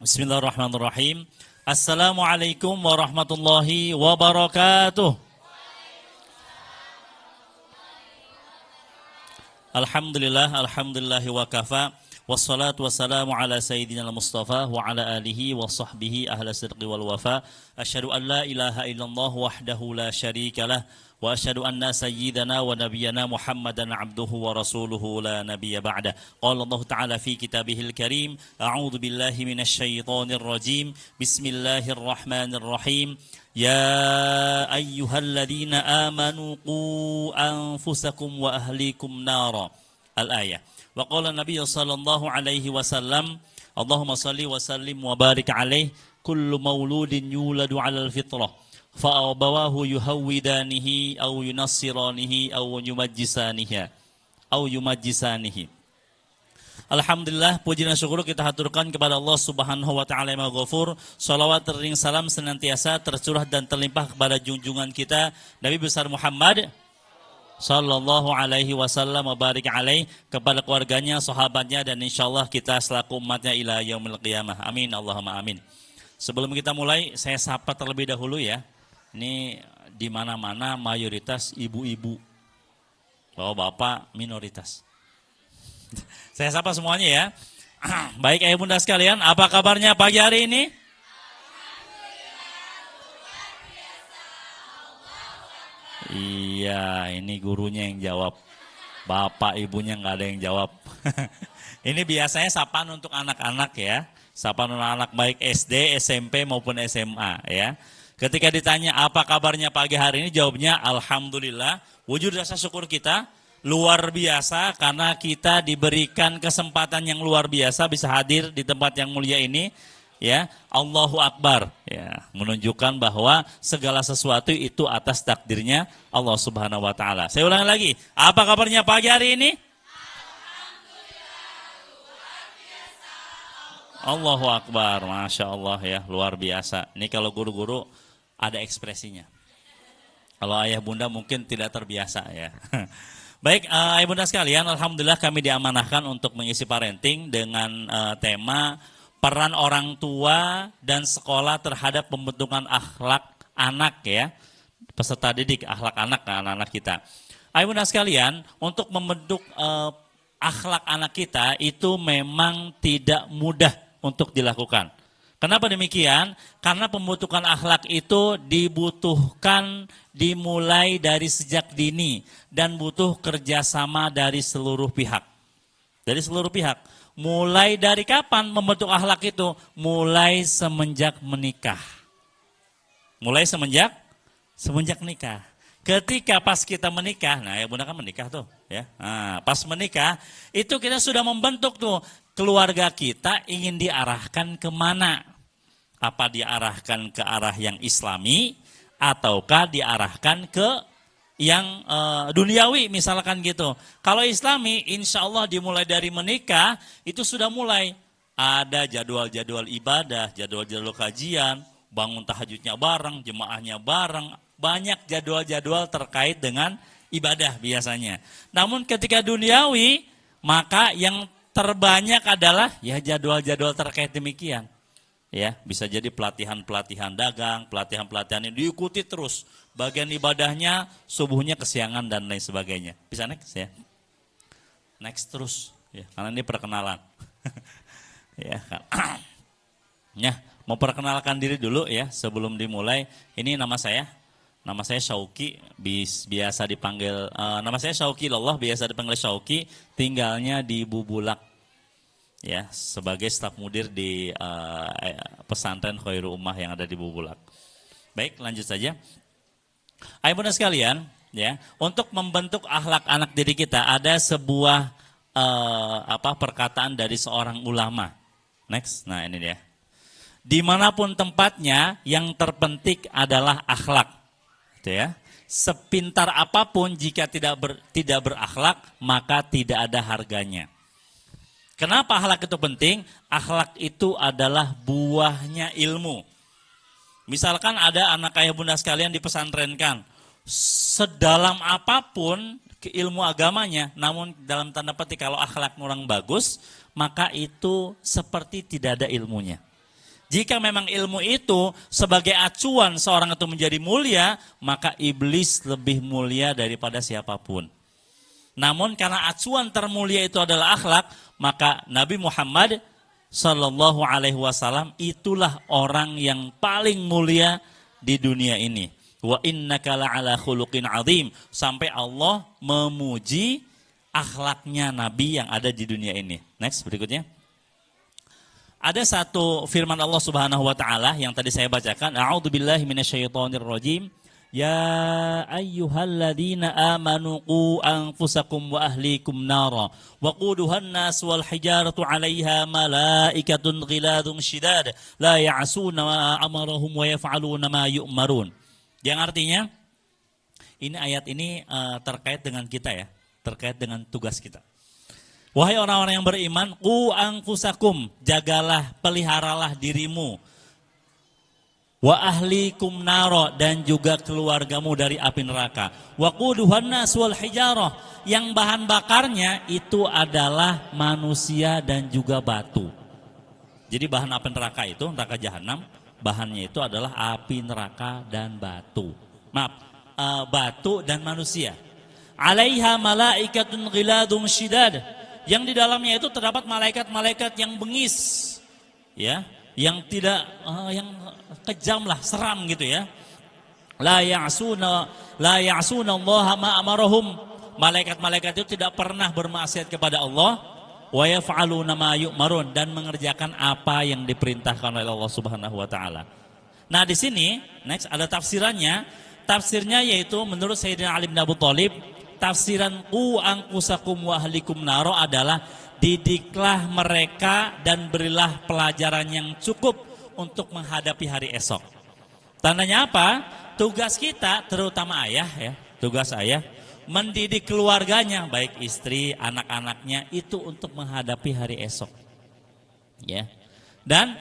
Bismillahirrahmanirrahim. Assalamualaikum warahmatullahi wabarakatuh. Alhamdulillahi wa kafa. Wassalatu wassalamu ala sayyidina al-Mustafa wa ala alihi wa sahbihi ahla sidqi wal wafa. Asyhadu an la ilaha illallah wahdahu la syarika lah. Wa asyhadu anna sayyidana wa nabiyyana Muhammadan abduhu wa rasuluhu la nabiyya ba'da. Qala Allah Ta'ala fi kitabihil karim, a'udzu billahi minasy syaithanir rajim. Bismillahirrahmanirrahim. Ya ayyuhalladzina amanu qu anfusakum wa ahlikum nara. Al-ayah. Wa qala Nabi sallallahu alaihi wasallam, Allahumma salli wa sallim wa barik alaihi, kullu mauludin yuladu 'alal fitrah. Fa'abawahu yuhawwidanihi aw yunassiranihi aw yumajjisanihi. Alhamdulillah, puji dan syukur kita haturkan kepada Allah Subhanahu wa taala yang Maha Ghafur. Shalawat tering salam senantiasa tercurah dan terlimpah kepada junjungan kita Nabi besar Muhammad sallallahu alaihi wasallam, barik alaihi, kepada keluarganya, sahabatnya, dan insyaallah kita selaku umatnya ila yaumil qiyamah. Amin Allahumma amin. Sebelum kita mulai, saya sapa terlebih dahulu ya. Ini di mana-mana mayoritas ibu-ibu, bapak-bapak minoritas. Saya sapa semuanya ya. Baik ayah bunda sekalian, apa kabarnya pagi hari ini? Iya, ini gurunya yang jawab. Bapak ibunya nggak ada yang jawab. Ini biasanya sapaan untuk anak-anak ya. Sapaan anak-anak baik SD, SMP maupun SMA ya. Ketika ditanya apa kabarnya pagi hari ini, jawabnya alhamdulillah. Wujud rasa syukur kita luar biasa karena kita diberikan kesempatan yang luar biasa bisa hadir di tempat yang mulia ini ya. Allahu Akbar ya, menunjukkan bahwa segala sesuatu itu atas takdirnya Allah Subhanahu wa taala. Saya ulangi lagi, apa kabarnya pagi hari ini? Allahu Akbar, Masya Allah ya, luar biasa. Ini kalau guru-guru ada ekspresinya. Kalau ayah bunda mungkin tidak terbiasa ya. Baik ayah bunda sekalian, alhamdulillah kami diamanahkan untuk mengisi parenting dengan tema peran orang tua dan sekolah terhadap pembentukan akhlak anak ya. Peserta didik akhlak anak kita. Ayah bunda sekalian, untuk membentuk akhlak anak kita itu memang tidak mudah untuk dilakukan. Kenapa demikian? Karena pembentukan akhlak itu dibutuhkan dimulai dari sejak dini dan butuh kerjasama dari seluruh pihak. Dari seluruh pihak. Mulai dari kapan membentuk akhlak itu? Mulai semenjak menikah. Mulai semenjak nikah. Ketika pas kita menikah, nah ya bunda kan menikah tuh ya. Nah, pas menikah itu kita sudah membentuk tuh keluarga kita ingin diarahkan kemana? Apa diarahkan ke arah yang islami ataukah diarahkan ke yang duniawi misalkan gitu. Kalau islami insya Allah dimulai dari menikah itu sudah mulai ada jadwal-jadwal ibadah, jadwal-jadwal kajian, bangun tahajudnya bareng, jemaahnya bareng, banyak jadwal-jadwal terkait dengan ibadah biasanya. Namun ketika duniawi maka yang terbanyak adalah ya jadwal-jadwal terkait demikian. Ya, bisa jadi pelatihan-pelatihan dagang, pelatihan-pelatihan yang diikuti terus. Bagian ibadahnya subuhnya kesiangan dan lain sebagainya. Bisa next ya. Next terus ya, karena ini perkenalan. Ya, ya, mau perkenalkan diri dulu ya sebelum dimulai. Ini nama saya. Nama saya Syauki, biasa dipanggil nama saya Syauki Lillah, biasa dipanggil Syauki, tinggalnya di Bubulak. Ya, sebagai staf mudir di pesantren Khairul Ummah yang ada di Bubulak. Baik, lanjut saja. Ayah bunda sekalian, ya, untuk membentuk akhlak anak didik kita ada sebuah perkataan dari seorang ulama. Next, nah ini dia. Dimanapun tempatnya, yang terpenting adalah akhlak. Gitu ya. Sepintar apapun jika tidak berakhlak, maka tidak ada harganya. Kenapa akhlak itu penting? Akhlak itu adalah buahnya ilmu. Misalkan ada anak ayah bunda sekalian dipesantrenkan, sedalam apapun ke ilmu agamanya, namun dalam tanda petik kalau akhlak orang bagus, maka itu seperti tidak ada ilmunya. Jika memang ilmu itu sebagai acuan seorang itu menjadi mulia, maka iblis lebih mulia daripada siapapun. Namun karena acuan termulia itu adalah akhlak, maka Nabi Muhammad Sallallahu Alaihi Wasallam itulah orang yang paling mulia di dunia ini. Wa innaka la'ala khuluqin azim, sampai Allah memuji akhlaknya Nabi yang ada di dunia ini. Next, berikutnya. Ada satu firman Allah Subhanahu wa taala yang tadi saya bacakan, a'udzubillahi minasyaitonirrajim. Ya ayyuhalladzina amanu qu anfusakum wa ahlikum nara wa quduhan nas wal hijaratu 'alaiha malaikatun ghiladun syidad la ya'suna ma amarahum wa yaf'aluna ma yu'marun. Yang artinya ini ayat ini terkait dengan kita ya, terkait dengan tugas kita. Wahai orang-orang yang beriman, qu anfusakum, jagalah, peliharalah dirimu. Wa ahlikum naro, dan juga keluargamu dari api neraka. Wa quduhan nas wal hijarah, yang bahan bakarnya itu adalah manusia dan juga batu. Jadi bahan api neraka itu, neraka jahanam, bahannya itu adalah api neraka dan batu. Maaf, batu dan manusia. Alaiha malaikatun ghiladun syidad, yang di dalamnya itu terdapat malaikat-malaikat yang bengis, ya, yang tidak, yang kejam lah, seram gitu ya. La ya'suna Allah ma amarahum, malaikat-malaikat itu tidak pernah bermaksiat kepada Allah. Wa yaf'aluna ma yu'marun, dan mengerjakan apa yang diperintahkan oleh Allah Subhanahu wa taala. Nah, di sini next ada tafsirannya. Tafsirnya yaitu menurut Sayyidina Ali bin Abi Thalib, tafsiran qu anfusakum wa ahlikum naro adalah didiklah mereka dan berilah pelajaran yang cukup untuk menghadapi hari esok. Tandanya apa? Tugas kita, terutama ayah ya, tugas ayah mendidik keluarganya, baik istri, anak-anaknya, itu untuk menghadapi hari esok. Ya. Dan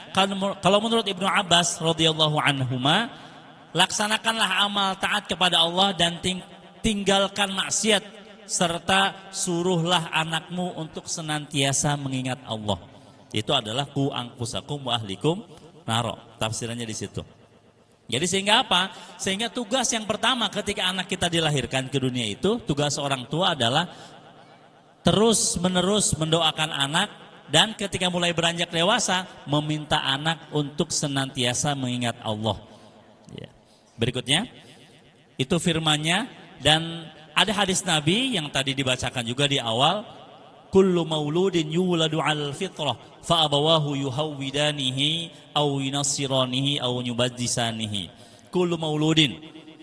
kalau menurut Ibnu Abbas radhiyallahu anhuma, laksanakanlah amal taat kepada Allah dan tinggalkan maksiat, serta suruhlah anakmu untuk senantiasa mengingat Allah. Itu adalah qu anfusakum wa ahlikum naro. Tafsirannya di situ. Jadi sehingga apa? Sehingga tugas yang pertama ketika anak kita dilahirkan ke dunia itu, tugas orang tua adalah terus menerus mendoakan anak, dan ketika mulai beranjak dewasa meminta anak untuk senantiasa mengingat Allah. Ya. Berikutnya itu firman-Nya, dan ada hadis Nabi yang tadi dibacakan juga di awal, kullu mauludin yuladu 'alal fitrah fa abawahu yuhawwidanihi aw yunassiranihi aw yubaddisanihi. Kullu mauludin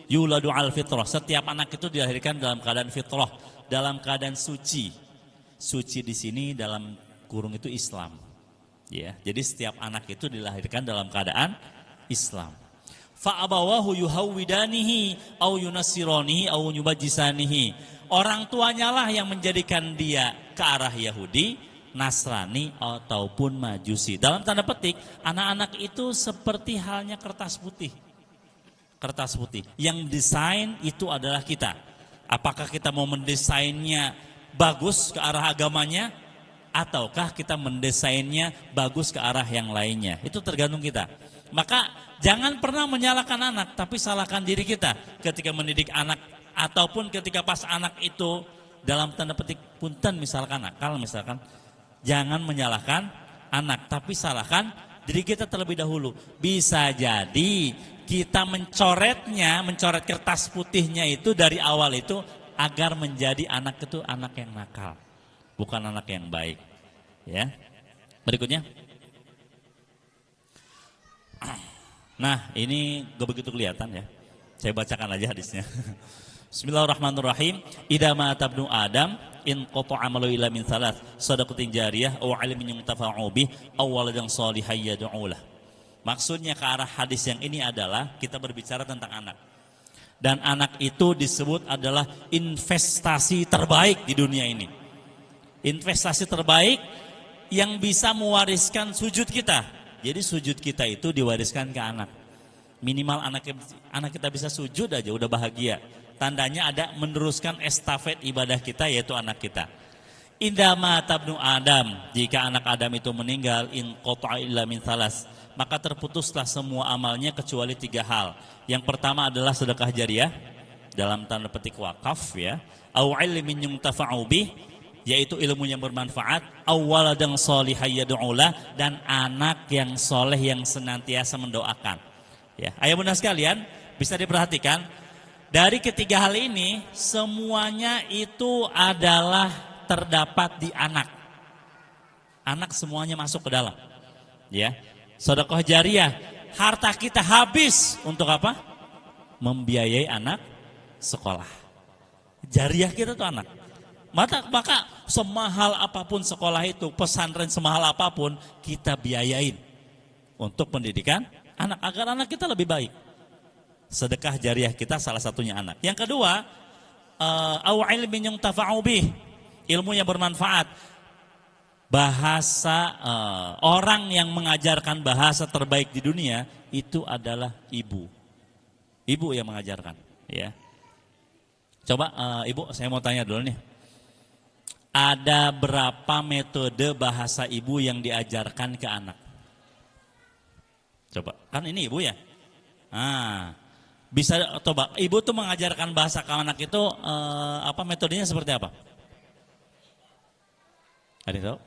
yuladu 'alal fitrah, setiap anak itu dilahirkan dalam keadaan fitrah, dalam keadaan suci. Suci di sini dalam kurung itu Islam. Ya, jadi setiap anak itu dilahirkan dalam keadaan Islam. Fa abawahu yuhawwidanihi aw yunassiranihi aw yubaddisanihi. Orang tuanya lah yang menjadikan dia ke arah Yahudi, Nasrani, ataupun Majusi. Dalam tanda petik, anak-anak itu seperti halnya kertas putih. Kertas putih. Yang desain itu adalah kita. Apakah kita mau mendesainnya bagus ke arah agamanya, ataukah kita mendesainnya bagus ke arah yang lainnya? Itu tergantung kita. Maka jangan pernah menyalahkan anak, tapi salahkan diri kita ketika mendidik anak, ataupun ketika pas anak itu dalam tanda petik punten misalkan nakal, misalkan, jangan menyalahkan anak, tapi salahkan diri kita terlebih dahulu. Bisa jadi kita mencoret kertas putihnya itu dari awal itu agar menjadi anak itu anak yang nakal, bukan anak yang baik. Ya. Berikutnya. Nah, ini gak begitu kelihatan ya. Saya bacakan aja hadisnya. Bismillahirrahmanirrahim. Idza mata ibnu Adam in qata'a amalu illa min thalath, shadaqatin jariyah aw 'ilmin yuntafa'u bih aw waladan shalihan yad'u lah. Maksudnya ke arah hadis yang ini adalah kita berbicara tentang anak. Dan anak itu disebut adalah investasi terbaik di dunia ini. Investasi terbaik yang bisa mewariskan sujud kita. Jadi sujud kita itu diwariskan ke anak. Minimal anak kita bisa sujud aja udah bahagia. Tandanya ada meneruskan estafet ibadah kita, yaitu anak kita. Indama tabnu Adam, jika anak Adam itu meninggal, in qata'a illa min thalas, maka terputuslah semua amalnya kecuali 3 hal. Yang pertama adalah sedekah jariah, dalam tanda petik wakaf ya, au ilmin yuntafa'u bih, yaitu ilmu yang bermanfaat, au waladan sholihan yad'ulah, dan anak yang soleh yang senantiasa mendoakan. Ya, ayah bunda sekalian, bisa diperhatikan dari ketiga hal ini semuanya itu adalah terdapat di anak. Anak semuanya masuk ke dalam. Ya. Sedekah jariah, harta kita habis untuk apa? Membiayai anak sekolah. Jariah kita tuh anak. Maka semahal apapun sekolah itu, pesantren semahal apapun kita biayain untuk pendidikan anak agar anak kita lebih baik. Sedekah jariah kita salah satunya anak. Yang kedua, au ilmin yuntafa'u bih, ilmu yang bermanfaat. Bahasa orang yang mengajarkan bahasa terbaik di dunia itu adalah ibu. Ibu yang mengajarkan, ya. Coba ibu, saya mau tanya dulu nih. Ada berapa metode bahasa ibu yang diajarkan ke anak? Coba, kan ini ibu ya. Bisa coba ibu tuh mengajarkan bahasa ke anak itu apa metodenya seperti apa? Ada tahu?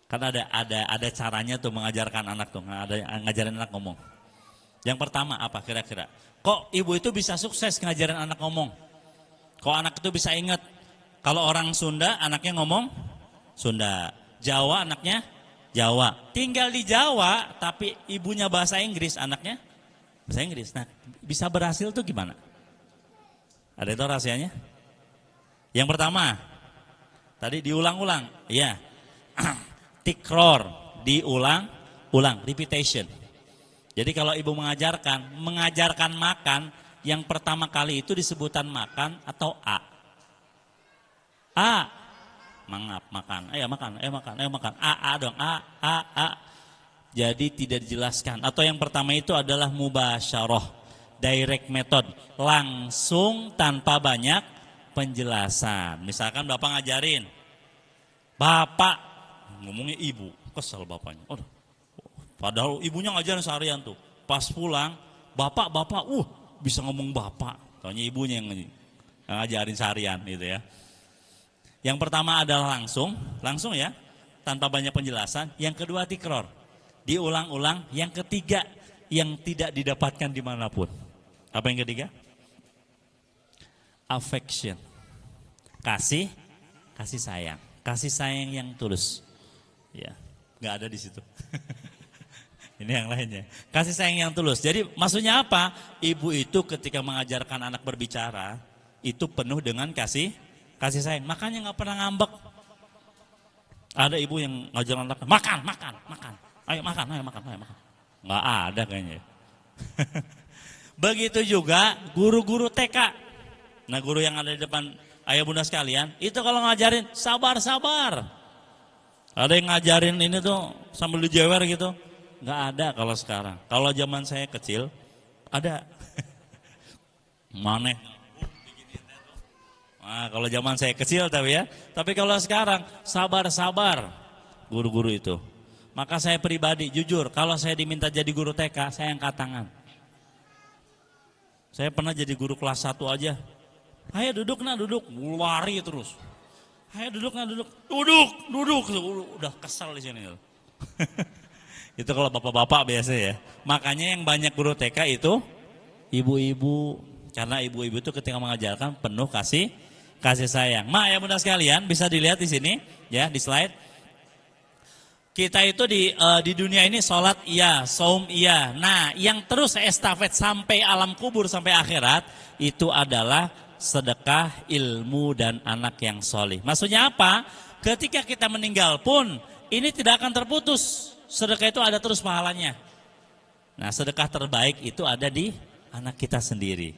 Kan ada caranya tuh mengajarkan anak tuh, ngajarin anak ngomong. Yang pertama apa kira-kira? Kok ibu itu bisa sukses ngajarin anak ngomong? Kok anak itu bisa ingat? Kalau orang Sunda anaknya ngomong Sunda, Jawa anaknya Jawa. Tinggal di Jawa tapi ibunya bahasa Inggris, anaknya bahasa Inggris. Nah, bisa berhasil tuh gimana? Ada itu rahasianya? Yang pertama, tadi diulang-ulang, ya. Tikror, diulang-ulang, repetition. Jadi kalau ibu mengajarkan makan, yang pertama kali itu disebutan makan atau A. A, mangap, makan, ayo makan, ayo makan, ayo makan. A dong, A. Jadi tidak dijelaskan. Atau yang pertama itu adalah mubasyarah, direct method, langsung tanpa banyak penjelasan. Misalkan bapak ngajarin, bapak ngomongnya ibu, kesel bapaknya. Padahal ibunya ngajarin seharian tuh. Pas pulang, bapak, bisa ngomong bapak. Taunya ibunya yang ngajarin seharian gitu ya. Yang pertama adalah langsung ya, tanpa banyak penjelasan. Yang kedua tikror, diulang-ulang. Yang ketiga, yang tidak didapatkan dimanapun. Apa yang ketiga? Affection, kasih sayang yang tulus, ya, nggak ada di situ. Ini yang lainnya, kasih sayang yang tulus. Jadi maksudnya apa? Ibu itu ketika mengajarkan anak berbicara itu penuh dengan kasih sayang. Makanya nggak pernah ngambek. Ada ibu yang ngajarin anak makan, ayo makan. Nggak ada kayaknya. Begitu juga guru-guru TK. Nah, guru yang ada di depan ayah bunda sekalian, itu kalau ngajarin sabar. Ada yang ngajarin ini tuh sambil dijewer gitu. Nggak ada kalau sekarang. Kalau zaman saya kecil, ada. Mana? Nah, kalau zaman saya kecil tapi ya. Tapi kalau sekarang, sabar guru-guru itu. Maka saya pribadi, jujur, kalau saya diminta jadi guru TK, saya angkat tangan. Saya pernah jadi guru kelas 1 aja. Ayo duduk, lari terus. Ayo duduk. Udah kesal di sini. Itu kalau bapak-bapak biasa ya. Makanya yang banyak guru TK itu ibu-ibu. Karena ibu-ibu itu ketika mengajarkan penuh kasih sayang. Ya bunda sekalian, bisa dilihat di sini ya, di slide. Kita itu di dunia ini sholat iya, saum iya. Nah, yang terus estafet sampai alam kubur, sampai akhirat, itu adalah sedekah, ilmu, dan anak yang solih. Maksudnya apa? Ketika kita meninggal pun, ini tidak akan terputus. Sedekah itu ada terus pahalanya. Nah, sedekah terbaik itu ada di anak kita sendiri.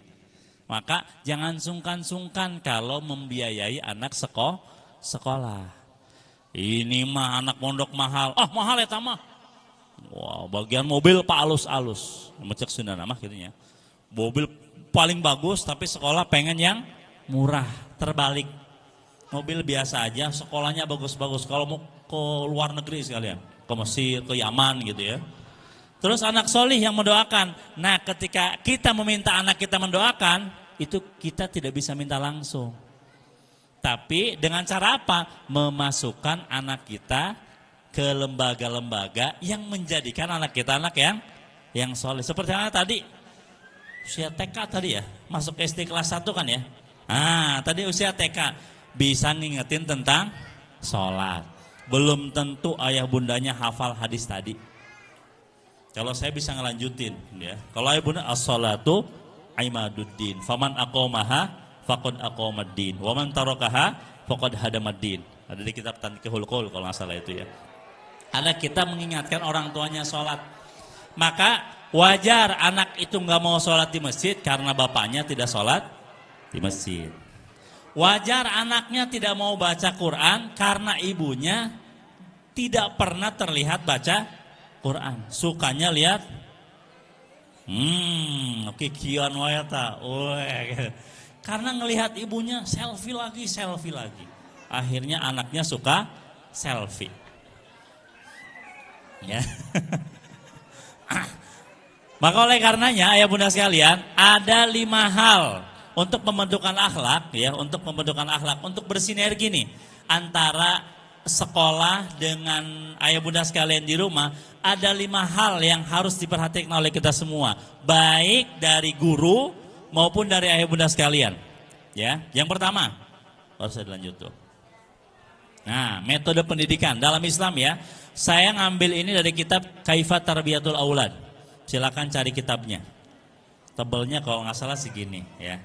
Maka jangan sungkan-sungkan kalau membiayai anak sekolah. Ini mah anak pondok mahal. Mahal ya tamah. Wah, bagian mobil pak alus-alus. Mecek Sunda nama gitu ya. Mobil paling bagus tapi sekolah pengen yang murah, terbalik. Mobil biasa aja, sekolahnya bagus-bagus. Kalau mau ke luar negeri sekalian, ke Mesir, ke Yaman gitu ya. Terus anak solih yang mendoakan. Nah ketika kita meminta anak kita mendoakan, itu kita tidak bisa minta langsung. Tapi dengan cara apa? Memasukkan anak kita ke lembaga-lembaga yang menjadikan anak kita anak yang solih. Seperti anak tadi, usia TK tadi ya, masuk SD kelas 1 kan ya. Nah tadi usia TK, bisa ngingetin tentang sholat. Belum tentu ayah bundanya hafal hadis tadi. Kalau saya bisa ngelanjutin ya. Kalau ayah bunda as-sholatu imaduddin. Faman aqomaha faqad aqomaddin. Waman tarakaha faqad hadamaddin. Ada di kitab Tanqihul Qaul kalau nggak salah itu ya. Anak kita mengingatkan orang tuanya sholat. Maka wajar anak itu nggak mau sholat di masjid karena bapaknya tidak sholat di masjid. Wajar anaknya tidak mau baca Quran karena ibunya tidak pernah terlihat baca Quran. Sukanya lihat kikian wayata. Karena ngelihat ibunya selfie lagi. Akhirnya anaknya suka selfie. Ya. Maka oleh karenanya ayah bunda sekalian, ada 5 hal untuk pembentukan akhlak ya, untuk bersinergi nih antara sekolah dengan ayah bunda sekalian di rumah. Ada 5 hal yang harus diperhatikan oleh kita semua, baik dari guru maupun dari ayah bunda sekalian. Ya, yang pertama, harus saya lanjut tuh. Nah, metode pendidikan dalam Islam ya. Saya ngambil ini dari kitab Kaifa Tarbiyatul Aulad. Silakan cari kitabnya. Tebelnya kalau nggak salah segini ya.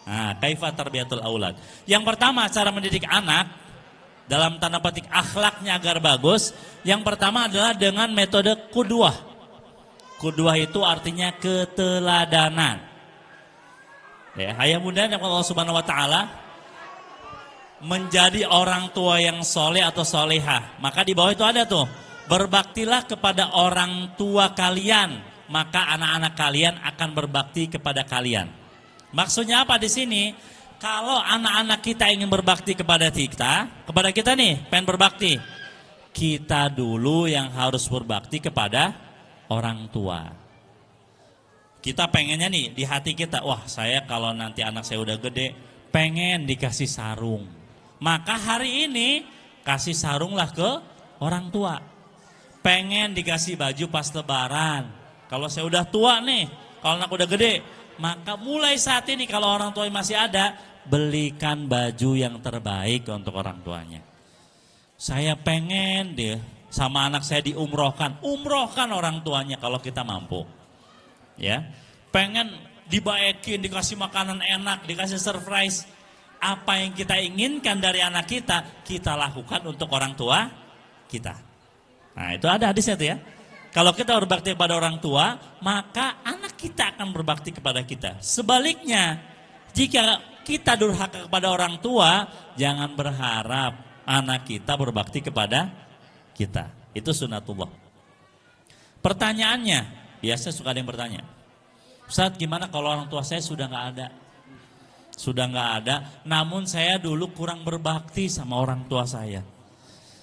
Nah, Kaifa Tarbiyatul Aulad. Yang pertama, cara mendidik anak dalam tanda petik akhlaknya agar bagus. Yang pertama adalah dengan metode qudwah. Qudwah itu artinya keteladanan. Ya, ayah bunda yang Allah Subhanahu wa taala menjadi orang tua yang soleh atau solehah. Maka di bawah itu ada tuh, berbaktilah kepada orang tua kalian, maka anak-anak kalian akan berbakti kepada kalian. Maksudnya apa di sini? Kalau anak-anak kita ingin berbakti kepada kita nih, pengen berbakti, kita dulu yang harus berbakti kepada orang tua. Kita pengennya nih di hati kita, wah saya kalau nanti anak saya udah gede, pengen dikasih sarung. Maka hari ini kasih sarunglah ke orang tua. Pengen dikasih baju pas lebaran. Kalau saya udah tua nih, kalau anak udah gede, maka mulai saat ini kalau orang tua masih ada, belikan baju yang terbaik untuk orang tuanya. Saya pengen deh sama anak saya diumrohkan. Umrohkan orang tuanya kalau kita mampu. Ya, pengen dibaekin, dikasih makanan enak, dikasih surprise. Apa yang kita inginkan dari anak kita, kita lakukan untuk orang tua kita. Nah itu ada hadisnya tuh ya. Kalau kita berbakti kepada orang tua, maka anak kita akan berbakti kepada kita. Sebaliknya, jika kita durhaka kepada orang tua, jangan berharap anak kita berbakti kepada kita. Itu sunatullah. Pertanyaannya, biasa suka ada yang bertanya, Ustaz gimana kalau orang tua saya sudah nggak ada? Sudah nggak ada, namun saya dulu kurang berbakti sama orang tua saya.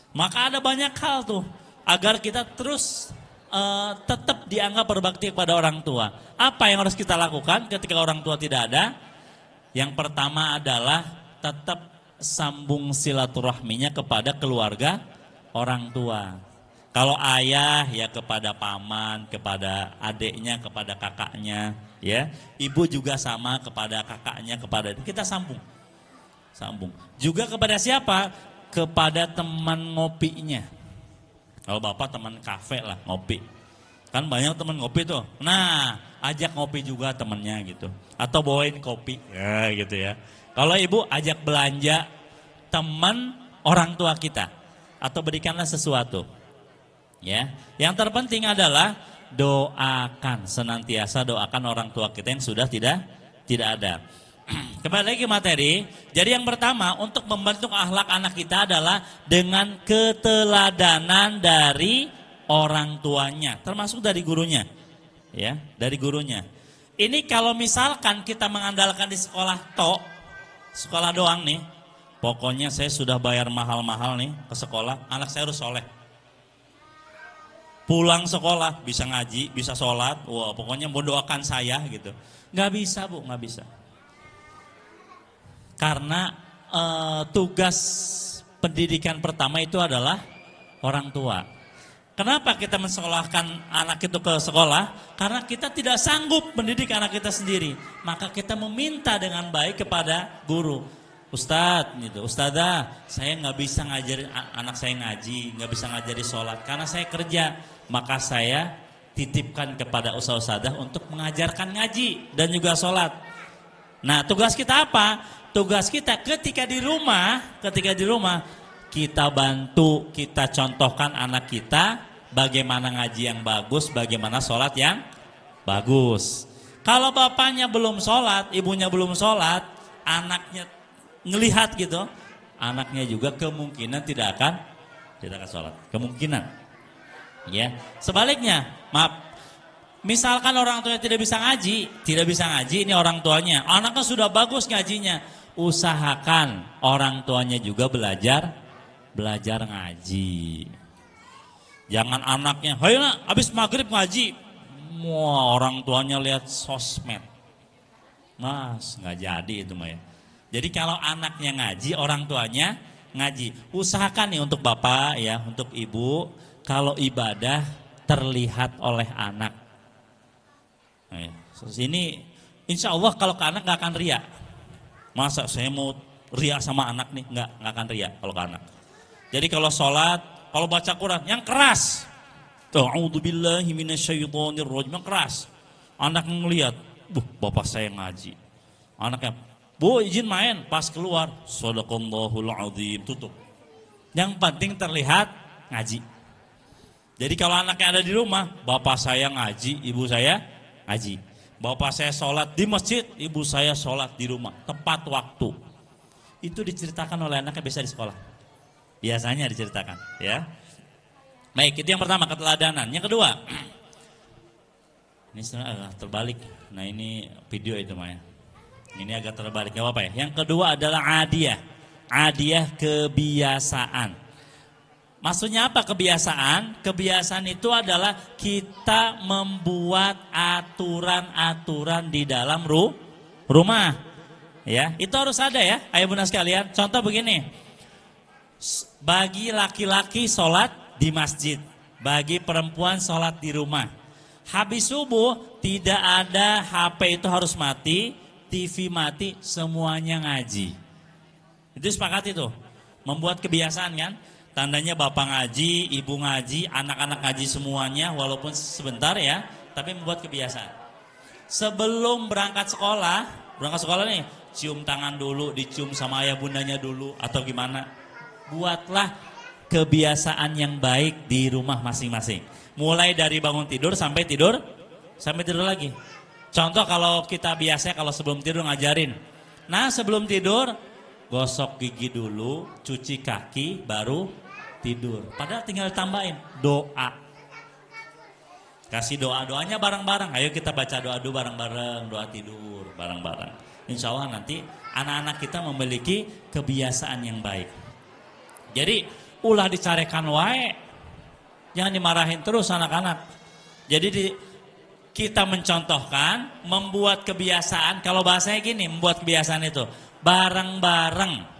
Maka ada banyak hal tuh, agar kita terus tetap dianggap berbakti kepada orang tua. Apa yang harus kita lakukan ketika orang tua tidak ada? Yang pertama adalah tetap sambung silaturahminya kepada keluarga orang tua. Kalau ayah ya kepada paman, kepada adiknya, kepada kakaknya, ya. Ibu juga sama kepada kakaknya, kepada kita sambung. Juga kepada siapa? Kepada teman ngopinya. Kalau bapak teman kafe lah, ngopi. Kan banyak teman ngopi tuh. Nah, ajak ngopi juga temannya gitu. Atau bawain kopi, ya gitu ya. Kalau ibu ajak belanja teman orang tua kita. Atau berikanlah sesuatu. Ya, yang terpenting adalah doakan, senantiasa doakan orang tua kita yang sudah tidak ada. Kembali lagi ke materi. Jadi yang pertama untuk membentuk akhlak anak kita adalah dengan keteladanan dari orang tuanya, termasuk dari gurunya. Ya, dari gurunya. Ini kalau misalkan kita mengandalkan di sekolah sekolah doang nih, pokoknya saya sudah bayar mahal-mahal nih ke sekolah, anak saya harus soleh. Pulang sekolah bisa ngaji, bisa sholat, wah pokoknya mau doakan saya gitu. Nggak bisa Bu, nggak bisa. Karena tugas pendidikan pertama itu adalah orang tua. Kenapa kita mensekolahkan anak itu ke sekolah? Karena kita tidak sanggup mendidik anak kita sendiri. Maka kita meminta dengan baik kepada guru. Ustadz, gitu, Ustadzah, saya nggak bisa ngajarin anak saya ngaji, nggak bisa ngajari sholat karena saya kerja. Maka saya titipkan kepada ustadz-ustadzah untuk mengajarkan ngaji dan juga sholat. Nah, tugas kita apa? Tugas kita ketika di rumah kita bantu, kita contohkan anak kita bagaimana ngaji yang bagus, bagaimana sholat yang bagus. Kalau bapaknya belum sholat, ibunya belum sholat, anaknya ngelihat gitu, anaknya juga kemungkinan tidak akan sholat. Kemungkinan, ya. Sebaliknya, maaf. Misalkan orang tuanya tidak bisa ngaji, ini orang tuanya, anaknya sudah bagus ngajinya, usahakan orang tuanya juga belajar ngaji. Jangan anaknya, "Hayo nak, habis maghrib ngaji." Wah, orang tuanya lihat sosmed. Mas, nggak jadi itu mah ya. Jadi kalau anaknya ngaji, orang tuanya ngaji. Usahakan nih untuk bapak ya, untuk ibu, kalau ibadah terlihat oleh anak. Nah, ya. Ini insya Allah kalau ke anak nggak akan riya. Masa saya mau riya sama anak nih, nggak akan riya kalau ke anak. Jadi kalau sholat, kalau baca Quran yang keras, A'udzubillahi minasyaitonirrajim, yang keras. Anak ngelihat, bapak saya ngaji. Anaknya, "Bu, izin main." Pas keluar, Shadaqallahul azim, tutup. Yang penting terlihat ngaji. Jadi kalau anaknya ada di rumah, bapak saya ngaji, ibu saya ngaji. Bapak saya sholat di masjid, ibu saya sholat di rumah, tepat waktu. Itu diceritakan oleh anaknya biasa di sekolah. Biasanya diceritakan, ya. Baik, itu yang pertama, keteladanan. Yang kedua, ini sebenarnya agak terbalik. Nah ini video itu Maya. Ini agak terbalik, gak apa-apa ya. Yang kedua adalah adiyah. Adiyah kebiasaan. Maksudnya apa kebiasaan? Kebiasaan itu adalah kita membuat aturan-aturan di dalam rumah. Ya, itu harus ada ya, ayah bunda sekalian. Contoh begini. Bagi laki-laki sholat di masjid, bagi perempuan sholat di rumah. Habis subuh tidak ada HP itu harus mati, TV mati, semuanya ngaji. Itu sepakat itu. Membuat kebiasaan kan? Tandanya bapak ngaji, ibu ngaji, anak-anak ngaji semuanya walaupun sebentar ya, tapi membuat kebiasaan. Sebelum berangkat sekolah nih, cium tangan dulu, dicium sama ayah bundanya dulu atau gimana. Buatlah kebiasaan yang baik di rumah masing-masing. Mulai dari bangun tidur sampai tidur lagi. Contoh kalau kita biasa kalau sebelum tidur ngajarin. Nah, sebelum tidur gosok gigi dulu, cuci kaki, baru tidur. Padahal tinggal tambahin doa. Kasih doa-doanya bareng-bareng. Ayo kita baca doa dulu bareng-bareng, doa tidur bareng-bareng. Insya Allah nanti anak-anak kita memiliki kebiasaan yang baik. Jadi ulah dicarekan wae. Jangan dimarahin terus anak-anak. Jadi kita mencontohkan, membuat kebiasaan. Kalau bahasanya gini, membuat kebiasaan itu bareng-bareng.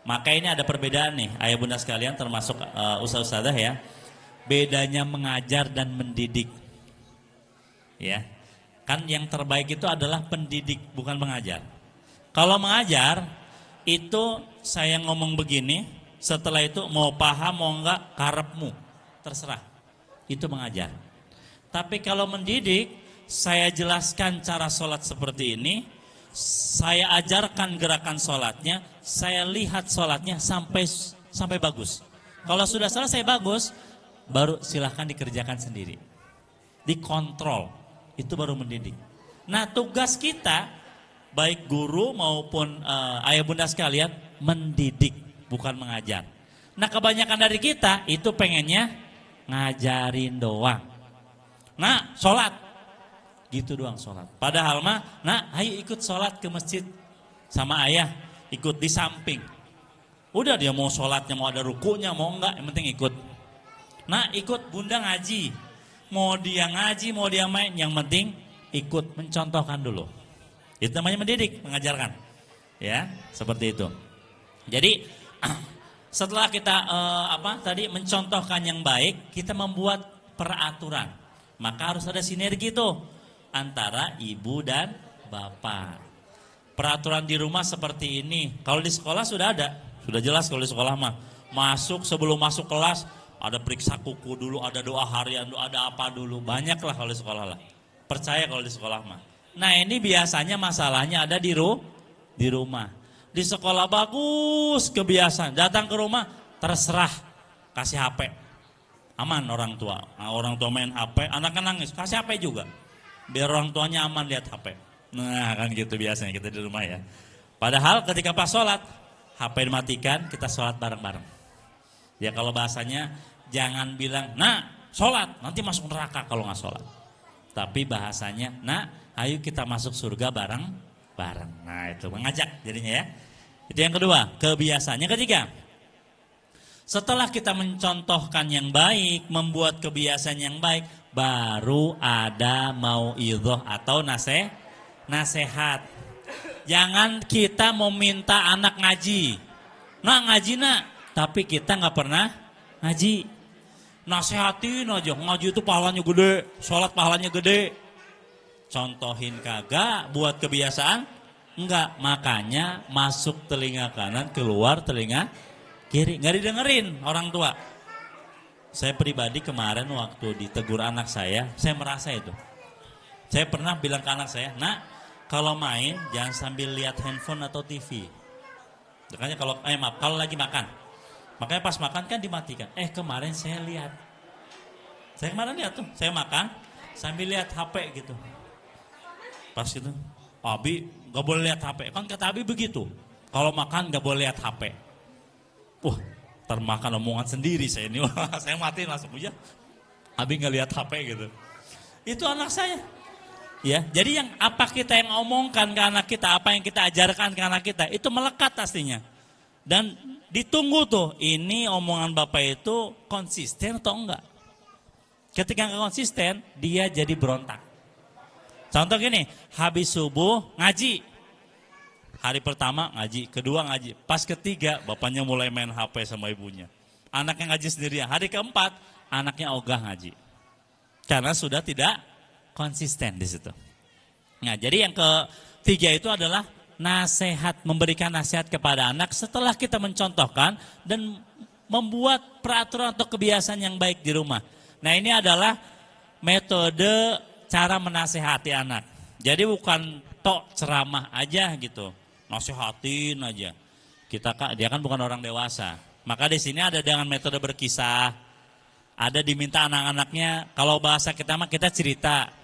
Maka ini ada perbedaan nih, ayah bunda sekalian termasuk ustaz-ustazah ya. Bedanya mengajar dan mendidik. Ya. Kan yang terbaik itu adalah pendidik, bukan mengajar. Kalau mengajar, itu saya ngomong begini, setelah itu mau paham mau enggak, karepmu. Terserah. Itu mengajar. Tapi kalau mendidik, saya jelaskan cara sholat seperti ini, saya ajarkan gerakan sholatnya, saya lihat sholatnya sampai bagus. Kalau sudah selesai bagus, baru silahkan dikerjakan sendiri. Dikontrol, itu baru mendidik. Nah tugas kita, baik guru maupun ayah bunda sekalian, mendidik, bukan mengajar. Nah kebanyakan dari kita, itu pengennya ngajarin doang. Nah sholat. Gitu doang sholat. Padahal mah, nah ayo ikut sholat ke masjid sama ayah, ikut di samping. Udah dia mau sholatnya, mau ada rukunya, mau enggak, yang penting ikut. Nah ikut bunda ngaji. Mau dia ngaji, mau dia main, yang penting ikut, mencontohkan dulu. Itu namanya mendidik, mengajarkan. Ya, seperti itu. Jadi setelah kita mencontohkan yang baik, kita membuat peraturan. Maka harus ada sinergi tuh antara ibu dan bapak. Peraturan di rumah seperti ini. Kalau di sekolah sudah ada, sudah jelas kalau di sekolah mah. Sebelum masuk kelas ada periksa kuku dulu, ada doa harian, ada apa dulu. Banyak lah kalau di sekolah lah. Percaya kalau di sekolah mah. Nah ini biasanya masalahnya ada di rumah. Di sekolah bagus kebiasaan, datang ke rumah terserah kasih HP. Aman orang tua. Nah, orang tua main HP, anaknya nangis, kasih HP juga. Biar orang tuanya aman lihat HP. Nah kan gitu biasanya kita di rumah ya. Padahal ketika pas sholat, HP dimatikan, kita sholat bareng-bareng. Ya kalau bahasanya jangan bilang, nah sholat, nanti masuk neraka kalau nggak sholat. Tapi bahasanya, nah ayo kita masuk surga bareng-bareng. Nah itu mengajak jadinya ya. Itu yang kedua, kebiasaannya. Ketiga, setelah kita mencontohkan yang baik, membuat kebiasaan yang baik, baru ada mauidhah atau nasihat. Jangan kita meminta anak ngaji. Nah ngaji nak, tapi kita nggak pernah ngaji. Nasihatin aja, ngaji itu pahalanya gede, sholat pahalanya gede. Contohin kagak, buat kebiasaan enggak. Makanya masuk telinga kanan, keluar telinga kiri. Nggak didengerin orang tua. Saya pribadi kemarin waktu ditegur anak saya merasa itu. Saya pernah bilang ke anak saya, nak kalau main jangan sambil lihat handphone atau TV. Makanya kalau lagi makan. Makanya pas makan kan dimatikan. Kemarin saya lihat. Saya kemarin lihat tuh, saya makan sambil lihat HP gitu. Pas itu, Abi gak boleh lihat HP. Kan kata Abi begitu. Kalau makan gak boleh lihat HP. Termakan omongan sendiri saya ini. Saya matiin langsung aja. Abi gak lihat HP gitu. Itu anak saya. Ya, jadi apa kita yang omongkan ke anak kita, apa yang kita ajarkan ke anak kita, itu melekat pastinya. Dan ditunggu tuh, ini omongan bapak itu konsisten atau enggak. Ketika enggak konsisten, dia jadi berontak. Contoh gini, habis subuh ngaji. Hari pertama ngaji, kedua ngaji. Pas ketiga, bapaknya mulai main HP sama ibunya. Anaknya ngaji sendirian. Hari keempat, anaknya ogah ngaji. Karena sudah tidak konsisten di situ. Nah, jadi yang ketiga itu adalah nasihat, memberikan nasihat kepada anak setelah kita mencontohkan dan membuat peraturan atau kebiasaan yang baik di rumah. Nah, ini adalah metode cara menasehati anak. Jadi bukan tok ceramah aja gitu, nasihatin aja. Dia kan bukan orang dewasa. Maka di sini ada dengan metode berkisah. Ada diminta anak-anaknya, kalau bahasa kita mah kita cerita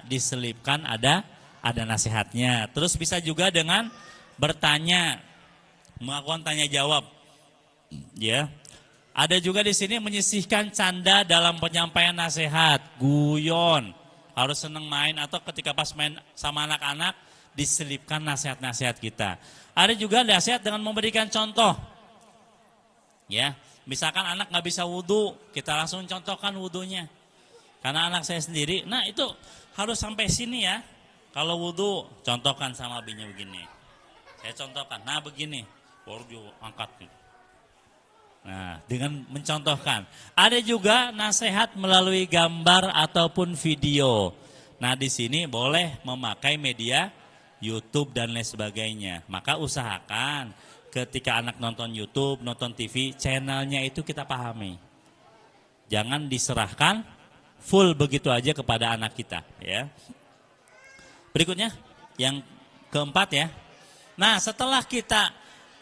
diselipkan ada nasihatnya. Terus bisa juga dengan bertanya, melakukan tanya jawab. Ya. Ada juga di sini menyisihkan canda dalam penyampaian nasihat, guyon. Harus seneng main atau ketika pas main sama anak-anak diselipkan nasihat-nasihat kita. Ada juga nasihat dengan memberikan contoh. Ya, misalkan anak nggak bisa wudhu, kita langsung contohkan wudhunya. Karena anak saya sendiri, nah itu harus sampai sini ya. Kalau wudhu, contohkan sama abinya begini. Saya contohkan, nah begini, baru dia angkat. Nah, dengan mencontohkan. Ada juga nasihat melalui gambar ataupun video. Nah, di sini boleh memakai media YouTube dan lain sebagainya. Maka usahakan ketika anak nonton YouTube, nonton TV, channelnya itu kita pahami. Jangan diserahkan full begitu aja kepada anak kita, ya. Berikutnya, yang keempat ya. Nah, setelah kita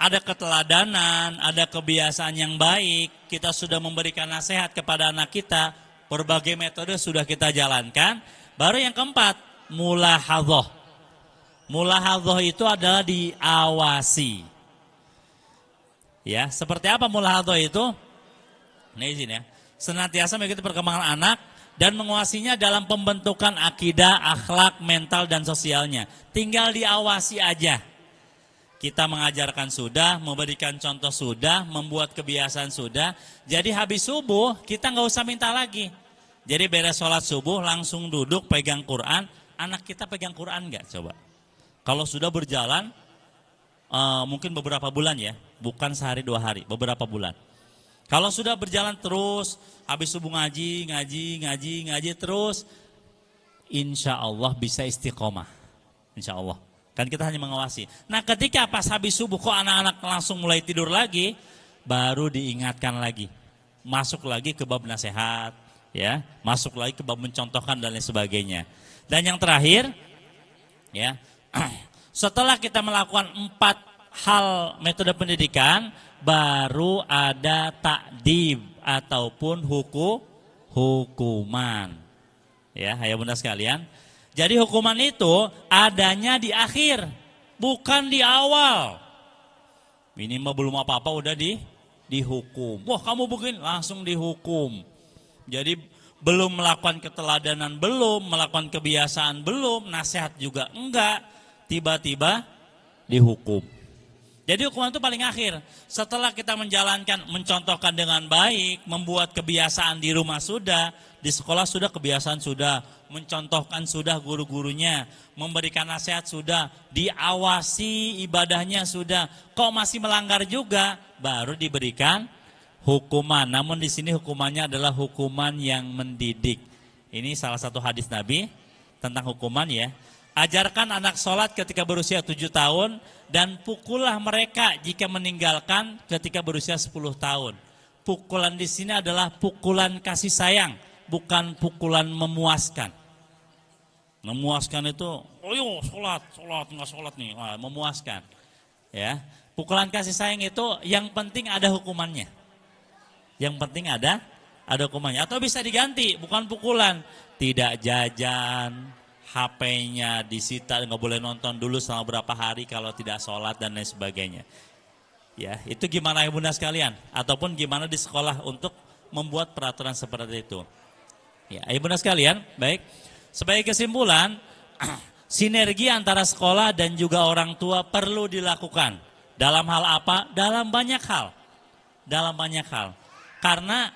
ada keteladanan, ada kebiasaan yang baik, kita sudah memberikan nasihat kepada anak kita, berbagai metode sudah kita jalankan. Baru yang keempat, mulahadhah. Mulahadhah itu adalah diawasi. Ya, seperti apa mulahadhah itu? Ini izin ya. Senantiasa mengikuti perkembangan anak dan menguasinya dalam pembentukan akidah, akhlak, mental dan sosialnya. Tinggal diawasi aja. Kita mengajarkan sudah, memberikan contoh sudah, membuat kebiasaan sudah. Jadi habis subuh kita nggak usah minta lagi. Jadi beres sholat subuh langsung duduk pegang Quran. Anak kita pegang Quran nggak coba? Kalau sudah berjalan mungkin beberapa bulan ya, bukan sehari 2 hari, beberapa bulan. Kalau sudah berjalan terus, habis subuh ngaji terus, insya Allah bisa istiqomah. Insya Allah. Kan kita hanya mengawasi. Nah ketika pas habis subuh kok anak-anak langsung mulai tidur lagi, baru diingatkan lagi. Masuk lagi ke bab nasihat, ya, masuk lagi ke bab mencontohkan dan lain sebagainya. Dan yang terakhir, ya, setelah kita melakukan 4 hal metode pendidikan, baru ada takdib ataupun hukuman. Ya, ayah bunda sekalian. Jadi hukuman itu adanya di akhir, bukan di awal. Ini mah belum apa-apa udah dihukum. Wah kamu begini, langsung dihukum. Jadi belum melakukan keteladanan, belum melakukan kebiasaan, belum nasihat juga enggak, tiba-tiba dihukum. Jadi hukuman itu paling akhir. Setelah kita menjalankan, mencontohkan dengan baik, membuat kebiasaan di rumah sudah, di sekolah sudah kebiasaan sudah, mencontohkan sudah guru-gurunya, memberikan nasihat sudah, diawasi ibadahnya sudah. Kok masih melanggar juga, baru diberikan hukuman. Namun di sini hukumannya adalah hukuman yang mendidik. Ini salah satu hadis Nabi tentang hukuman ya. Ajarkan anak sholat ketika berusia 7 tahun dan pukullah mereka jika meninggalkan ketika berusia 10 tahun. Pukulan di sini adalah pukulan kasih sayang, bukan pukulan memuaskan. Memuaskan itu, oh sholat, nggak sholat nih, nah, memuaskan. Ya, pukulan kasih sayang itu yang penting ada hukumannya. Yang penting ada hukumannya. Atau bisa diganti, bukan pukulan, tidak jajan. HP-nya disita, nggak boleh nonton dulu selama berapa hari kalau tidak sholat dan lain sebagainya. Ya, itu gimana ya bunda sekalian? Ataupun gimana di sekolah untuk membuat peraturan seperti itu? Ya, ibu bunda sekalian, baik. Sebagai kesimpulan, sinergi antara sekolah dan juga orang tua perlu dilakukan. Dalam hal apa? Dalam banyak hal. Dalam banyak hal. Karena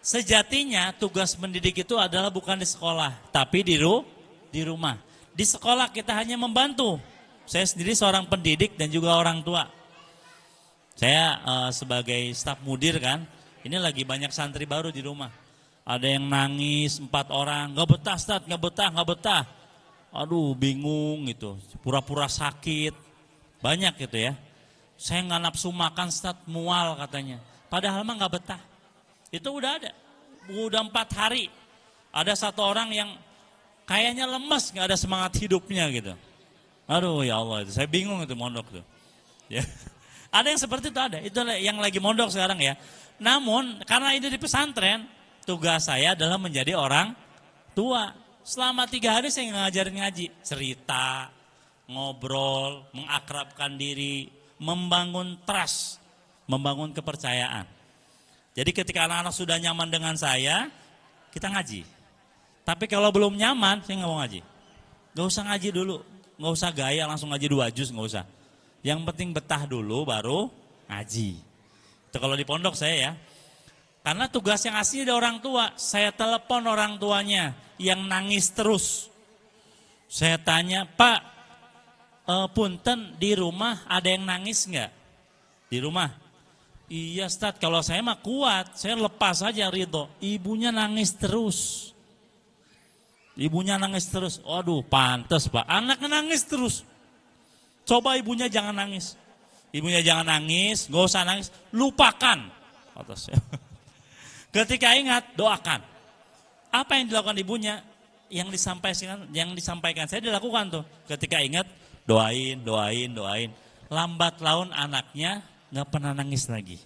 sejatinya tugas mendidik itu adalah bukan di sekolah, tapi di rumah. Di sekolah kita hanya membantu. Saya sendiri seorang pendidik dan juga orang tua. Saya sebagai staf mudir kan, ini lagi banyak santri baru di rumah. Ada yang nangis 4 orang, nggak betah Ustaz, nggak betah. Aduh bingung gitu, pura-pura sakit. Banyak gitu ya. Saya nggak nafsu makan Ustaz, mual katanya. Padahal mah nggak betah. Itu udah ada. Udah 4 hari. Ada 1 orang yang kayaknya lemes, nggak ada semangat hidupnya gitu. Aduh ya Allah, itu saya bingung itu mondok tuh. Ya. Ada yang seperti itu ada, itu yang lagi mondok sekarang ya. Namun karena ini di pesantren, tugas saya adalah menjadi orang tua. Selama 3 hari saya ngajarin ngaji, cerita, ngobrol, mengakrabkan diri, membangun trust, membangun kepercayaan. Jadi ketika anak-anak sudah nyaman dengan saya, kita ngaji. Tapi kalau belum nyaman, saya nggak mau ngaji. Nggak usah ngaji dulu, nggak usah gaya langsung ngaji 2 juz, nggak usah. Yang penting betah dulu baru ngaji. Itu kalau di pondok saya ya. Karena tugas yang asli dari orang tua, saya telepon orang tuanya yang nangis terus. Saya tanya, Pak, punten di rumah ada yang nangis nggak? Di rumah? Iya Ustaz, kalau saya mah kuat, saya lepas aja Ridho. Ibunya nangis terus. Ibunya nangis terus. Waduh, pantes Pak. Anaknya nangis terus. Coba ibunya jangan nangis. Ibunya jangan nangis, gak usah nangis. Lupakan. Ketika ingat, doakan. Apa yang dilakukan ibunya? Yang disampaikan saya dilakukan tuh. Ketika ingat, doain. Lambat laun anaknya gak pernah nangis lagi.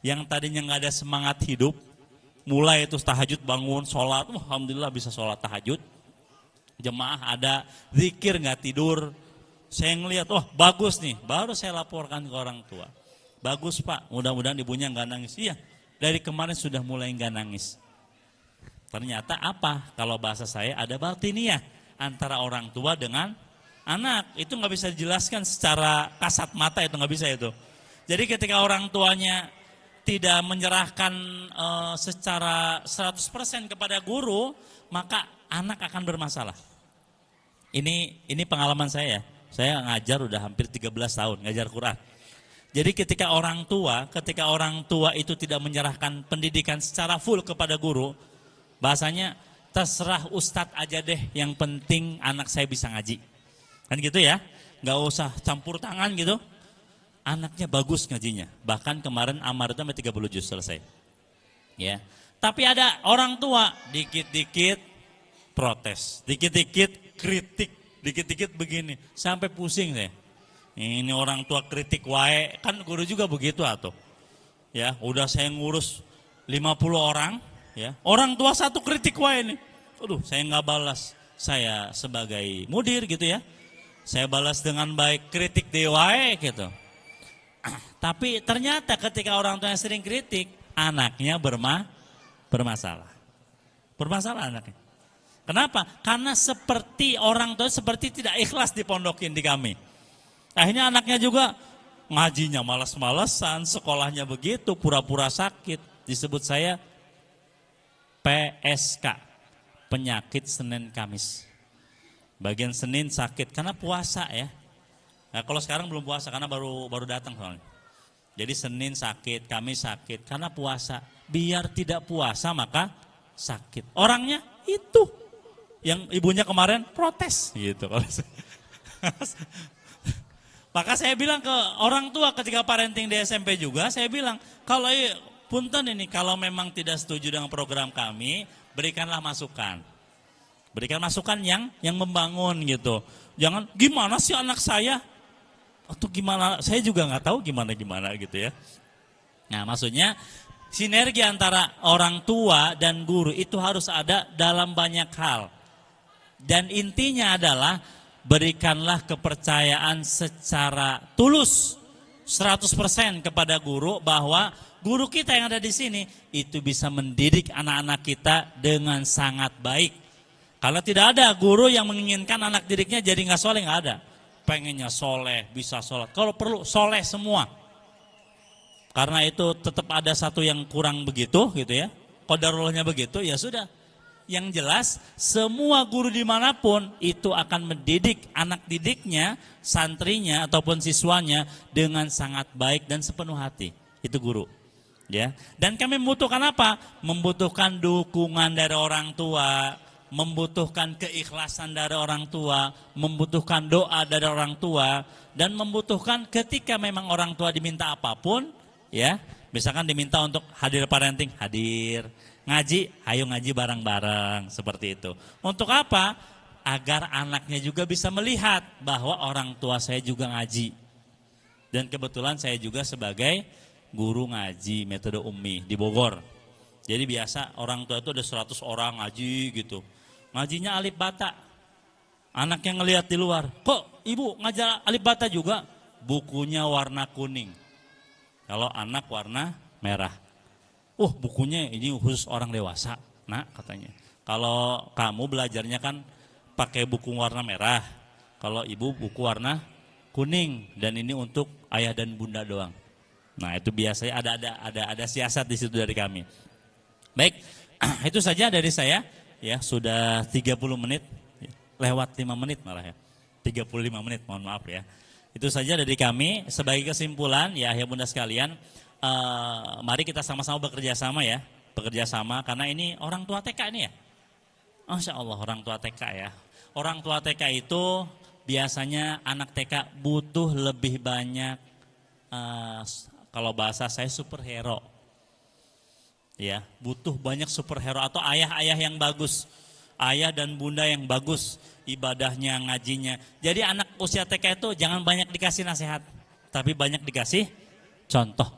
Yang tadinya gak ada semangat hidup, mulai itu tahajud bangun, sholat, alhamdulillah bisa sholat tahajud. Jemaah ada, zikir nggak tidur. Saya ngelihat, bagus nih, baru saya laporkan ke orang tua. Bagus Pak, mudah-mudahan ibunya nggak nangis. Iya, dari kemarin sudah mulai nggak nangis. Ternyata apa? Kalau bahasa saya ada batiniah antara orang tua dengan Anak itu nggak bisa dijelaskan secara kasat mata, itu nggak bisa itu. Jadi ketika orang tuanya tidak menyerahkan secara 100% kepada guru, maka anak akan bermasalah. Ini pengalaman saya. Saya ngajar udah hampir 13 tahun, ngajar Quran. Jadi ketika orang tua itu tidak menyerahkan pendidikan secara full kepada guru, bahasanya terserah ustadz aja deh, yang penting anak saya bisa ngaji. Kan gitu ya, nggak usah campur tangan gitu. Anaknya bagus ngajinya, bahkan kemarin Amar itu sampai 30 juz selesai. Ya. Tapi ada orang tua dikit-dikit protes, dikit-dikit kritik, dikit-dikit begini, sampai pusing saya. Ini orang tua kritik wae, kan guru juga begitu atuh. Ya, udah saya ngurus 50 orang, ya. Orang tua satu kritik wae nih. Aduh, saya nggak balas. Saya sebagai mudir gitu ya. Saya balas dengan baik, kritik deh wae gitu. Tapi ternyata ketika orang tuanya sering kritik, anaknya bermasalah. Bermasalah anaknya. Kenapa? Karena seperti orang tua seperti tidak ikhlas dipondokin di kami. Akhirnya anaknya juga ngajinya malas-malesan, sekolahnya begitu, pura-pura sakit. Disebut saya PSK, penyakit Senin Kamis. Bagian Senin sakit karena puasa ya. Nah, kalau sekarang belum puasa karena baru datang soalnya. Jadi Senin sakit, Kamis sakit karena puasa. Biar tidak puasa maka sakit. Orangnya itu yang ibunya kemarin protes gitu. Maka saya bilang ke orang tua ketika parenting di SMP juga, saya bilang kalau punten ini kalau memang tidak setuju dengan program kami, berikanlah masukan. Berikan masukan yang membangun gitu. Jangan gimana sih anak saya? Atau gimana, saya juga nggak tahu gimana gitu ya. Nah maksudnya sinergi antara orang tua dan guru itu harus ada dalam banyak hal. Dan intinya adalah berikanlah kepercayaan secara tulus 100% kepada guru bahwa guru kita yang ada di sini itu bisa mendidik anak-anak kita dengan sangat baik. Kalau tidak ada guru yang menginginkan anak didiknya jadi nggak soleh, nggak ada. Pengennya soleh, bisa sholat. Kalau perlu soleh semua. Karena itu tetap ada satu yang kurang begitu gitu ya. Qadarulahnya begitu, ya sudah. Yang jelas semua guru dimanapun itu akan mendidik anak didiknya, santrinya ataupun siswanya dengan sangat baik dan sepenuh hati. Itu guru. Ya. Dan kami membutuhkan apa? Membutuhkan dukungan dari orang tua, membutuhkan keikhlasan dari orang tua, membutuhkan doa dari orang tua, dan membutuhkan ketika memang orang tua diminta apapun, ya, misalkan diminta untuk hadir parenting, hadir, ngaji, ayo ngaji bareng-bareng, seperti itu. Untuk apa? Agar anaknya juga bisa melihat bahwa orang tua saya juga ngaji. Dan kebetulan saya juga sebagai guru ngaji metode ummi di Bogor. Jadi biasa orang tua itu ada 100 orang ngaji gitu. Ngajinya alif bata. Anak yang ngelihat di luar, kok ibu ngajar alif bata juga? Bukunya warna kuning. Kalau anak warna merah. Bukunya ini khusus orang dewasa, nak katanya. Kalau kamu belajarnya kan pakai buku warna merah. Kalau ibu buku warna kuning. Dan ini untuk ayah dan bunda doang. Nah itu biasanya ada siasat di situ dari kami. Baik, itu saja dari saya. Ya, sudah 30 menit, lewat 5 menit malah ya. 35 menit, mohon maaf ya. Itu saja dari kami. Sebagai kesimpulan, ya ayah bunda sekalian, mari kita sama-sama bekerja sama ya. Bekerja sama, karena ini orang tua TK ini ya. Masya Allah, orang tua TK ya. Orang tua TK itu biasanya anak TK butuh lebih banyak, kalau bahasa saya superhero. Ya, butuh banyak superhero atau ayah-ayah yang bagus, ayah dan bunda yang bagus, ibadahnya, ngajinya. Jadi anak usia TK itu jangan banyak dikasih nasihat, tapi banyak dikasih contoh,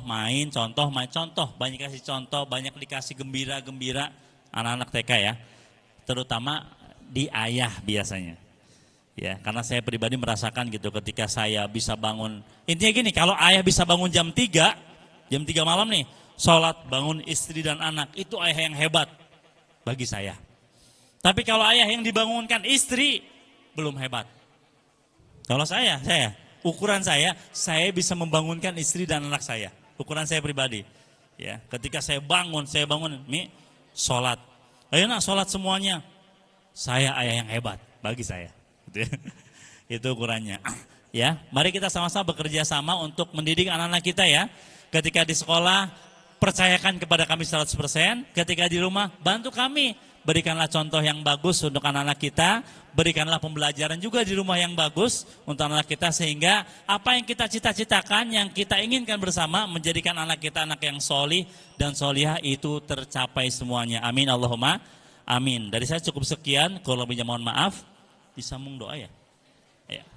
main, banyak dikasih contoh, banyak dikasih gembira anak-anak TK ya, terutama di ayah biasanya. Ya, karena saya pribadi merasakan gitu ketika saya bisa bangun. Intinya gini, kalau ayah bisa bangun jam 3 malam nih, sholat, bangun istri dan anak, itu ayah yang hebat bagi saya. Tapi kalau ayah yang dibangunkan istri, belum hebat. Kalau saya, ukuran saya bisa membangunkan istri dan anak saya. Ukuran saya pribadi. Ya, ketika saya bangun, Mi, sholat. Ayo nak sholat semuanya. Saya ayah yang hebat bagi saya. Itu ukurannya. Ya, mari kita sama-sama bekerja sama untuk mendidik anak-anak kita ya. Ketika di sekolah, percayakan kepada kami 100%. Ketika di rumah, bantu kami. Berikanlah contoh yang bagus untuk anak-anak kita. Berikanlah pembelajaran juga di rumah yang bagus untuk anak kita. Sehingga apa yang kita cita-citakan, yang kita inginkan bersama, menjadikan anak kita anak yang solih dan solihah itu tercapai semuanya. Amin Allahumma amin. Dari saya cukup sekian. Kalau lebihnya mohon maaf. Disambung doa ya? Ya.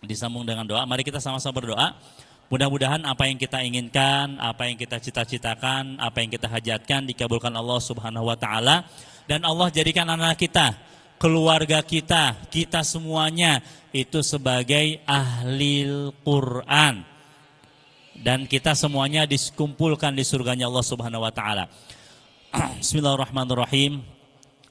Disambung dengan doa. Mari kita sama-sama berdoa. Mudah-mudahan apa yang kita inginkan, apa yang kita cita-citakan, apa yang kita hajatkan dikabulkan Allah Subhanahu wa taala, dan Allah jadikan anak kita, keluarga kita, kita semuanya itu sebagai ahli Quran. Dan kita semuanya dikumpulkan di surganya Allah Subhanahu wa taala. Bismillahirrahmanirrahim.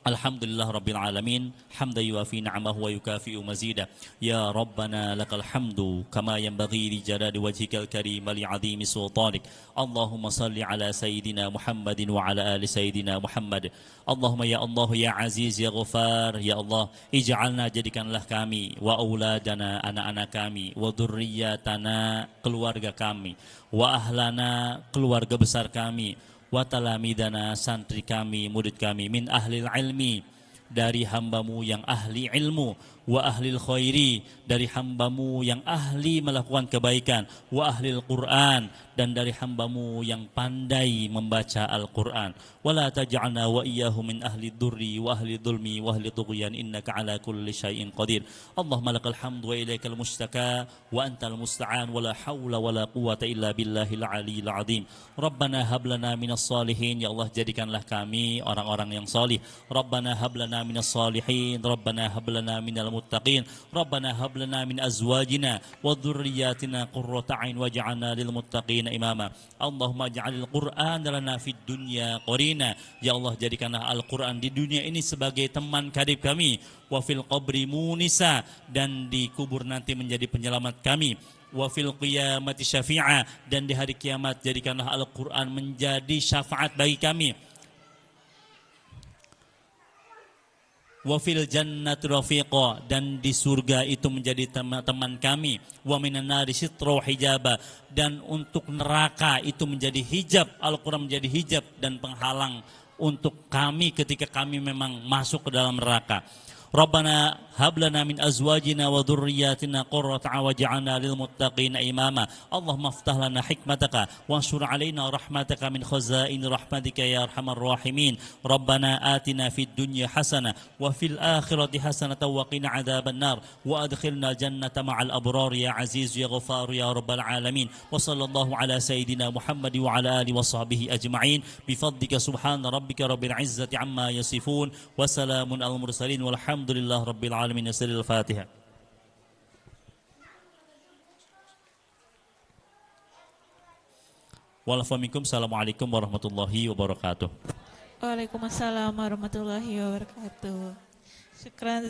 Alhamdulillah Rabbil Alamin. Hamda yuafi ni'amahu wa yukafi'u mazida. Ya Rabbana lakal hamdu kama yanbaghi li jalali wajhikal karim wa li 'azimi sultanik. Allahumma salli ala Sayyidina Muhammadin wa ala ali Sayyidina Muhammad. Allahumma ya Allah ya Aziz ya Ghafar. Ya Allah, ij'alna, jadikanlah kami, wa auladana, anak-anak kami, wa dzurriyyatana, keluarga kami, wa ahlana, keluarga besar kami, wa talamidana, santri kami, murid kami, min ahlil ilmi, dari hambamu yang ahli ilmu, wa ahlil khairi, dari hambamu yang ahli melakukan kebaikan, wa ahlil Quran, dan dari hambamu yang pandai membaca Al-Quran. Wala taj'alna wa iyyahu min ahli durri wa ahli dhulmi wa ahli tughyan innaka ala kulli syai'in qadir. Allahumma lakal hamdu wa ilaikal mustaka wa antal musta'an wa la hawla wa la quwata illa billahil aliyil azim. Rabbana hab lana minas salihin, ya Allah jadikanlah kami orang-orang yang salih. Rabbana hab lana minas salihin, Rabbana hab lana minal muttaqin, Rabbana hab lana min azwajina wa dhurriyyatina qurrata a'yun waj'alna lil muttaqin imama. Allahumma ja'alil Qur'an lana fid dunya qarina. Ya Allah, jadikanlah Al-Qur'an di dunia ini sebagai teman karib kami, wa fil qabri munisa, dan di kubur nanti menjadi penyelamat kami, wa fil qiyamati syafi'a, dan di hari kiamat jadikanlah Al-Qur'an menjadi syafaat bagi kami, wa fil jannati rafiqa, dan di surga itu menjadi teman kami, wa minan nari sitra hijaba, dan untuk neraka itu menjadi hijab, Al-Qur'an menjadi hijab dan penghalang untuk kami ketika kami memang masuk ke dalam neraka. Rabbana hab lana min azwajina wa dhurriyyatina qurrata a'yun waj'alna lil muttaqina imama. Allahumma iftah lana hikmataka wansur 'alaina rahmataka min khazain rahmatika ya arhamar rahimin. Rabbana atina fid dunya hasanah wa fil akhirati hasanah wa qina 'adzaban nar wa adkhilna jannata ma'al abrar ya aziz ya ghafar ya rabbal alamin. Wa sallallahu ala sayidina Muhammad wa ala alihi wa sahbihi ajma'in bi fadlika subhana rabbika rabbil izzati amma yasifun wa salamun al mursalin walhamdulillah rabbil alamin. Al-Fatihah. Assalamualaikum warahmatullahi wabarakatuh. Waalaikumsalam warahmatullahi wabarakatuh. Syukran.